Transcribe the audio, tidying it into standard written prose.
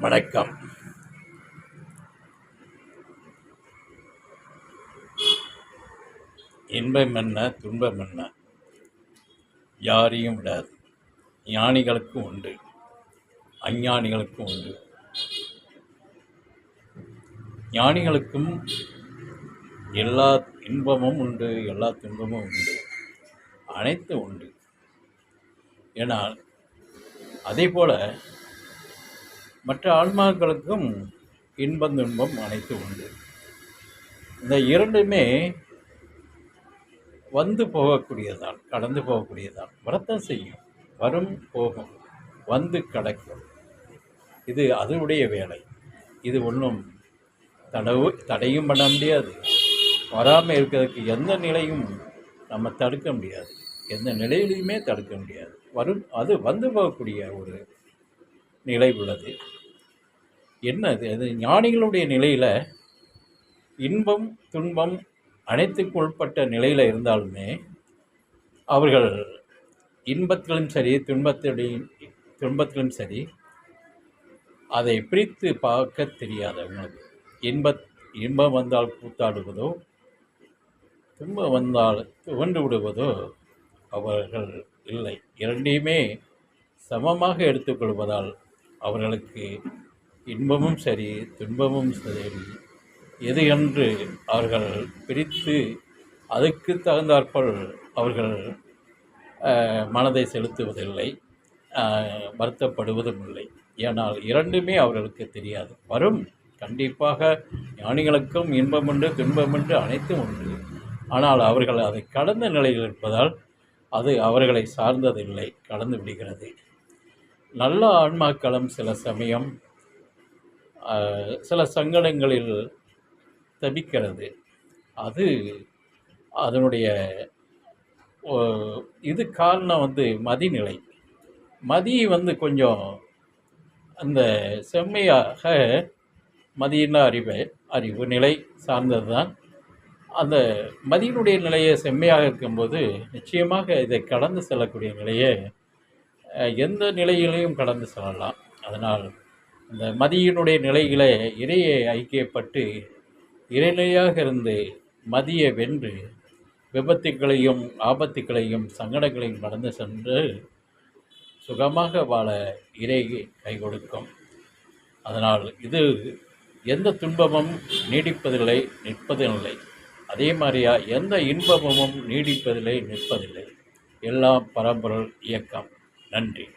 வணக்கம். இன்பம் என்ன துன்பம் என்ன யாரையும் விடாது. ஞானிகளுக்கும் உண்டு, அஞ்ஞானிகளுக்கும் உண்டு. ஞானிகளுக்கும் எல்லா இன்பமும் உண்டு, எல்லா துன்பமும் உண்டு, அனைத்தும் உண்டு. ஏனால் அதே போல மற்ற ஆன்மாக்களுக்கும் இன்பம் துன்பம் அனைத்தும் உண்டு. இந்த இரண்டுமே வந்து போகக்கூடியதான், கடந்து போகக்கூடியதான். வரத்தான் செய்யும், வரும் போகும், வந்து கடக்கும். இது அதனுடைய வேலை. இது ஒன்றும் தடையும் பண்ண முடியாது. வராமல் இருக்கிறதுக்கு எந்த நிலையும் நம்ம தடுக்க முடியாது, எந்த நிலையிலையுமே தடுக்க முடியாது. அது வந்து போகக்கூடிய ஒரு நிலை உள்ளது. என்னது அது? ஞானிகளுடைய நிலையில் இன்பம் துன்பம் அனைத்துக்கு உட்பட்ட நிலையில் இருந்தாலுமே அவர்கள் இன்பத்திலும் சரி துன்பத்திலும் சரி அதை பிரித்து பார்க்க தெரியாதவங்க. இன்பம் வந்தால் கூத்தாடுவதோ, துன்பம் வந்தால் துவண்டு விடுவதோ அவர்கள் இல்லை. இரண்டையுமே சமமாக எடுத்துக்கொள்வதால் அவர்களுக்கு இன்பமும் சரி துன்பமும் சரி எது என்று அவர்கள் பிரித்து அதுக்கு தகுந்தாற்போல் அவர்கள் மனதை செலுத்துவதில்லை, வருத்தப்படுவதும் இல்லை. ஏனால் இரண்டுமே அவர்களுக்கு தெரியாது. வரும், கண்டிப்பாக ஞானிகளுக்கும் இன்பம் உண்டு துன்பம் உண்டு அனைத்தும் உண்டு. ஆனால் அவர்கள் அதை கடந்த நிலையில் இருப்பதால் அது அவர்களை சார்ந்ததில்லை, கடந்து விடுகிறது. நல்ல ஆன்மாக்களும் சில சமயம் சில சங்கடங்களில் தவிக்கிறது. அதனுடைய இது காரணம் மதிநிலை. மதி கொஞ்சம் அந்த செம்மையாக மதியின அறிவு நிலை சார்ந்தது தான். அந்த மதியினுடைய நிலையை செம்மையாக இருக்கும்போது நிச்சயமாக இதை கடந்து செல்லக்கூடிய நிலையை எந்த நிலையிலையும் கடந்து செல்லலாம். அதனால் இந்த மதியினுடைய நிலைகளை இறையை ஐக்கியப்பட்டு இறைநிலையாக இருந்து மதியை வென்று விபத்துக்களையும் ஆபத்துக்களையும் சங்கடங்களையும் கடந்து சென்று சுகமாக வாழ இறை கை கொடுக்கும். அதனால் இது எந்த துன்பமும் நீடிப்பதில்லை, நிற்பதில்லை. அதே மாதிரியா எந்த இன்பமும் நீடிப்பதில்லை, நிற்பதில்லை. எல்லாம் பரம்பொருள் இயக்கம். நன்றி.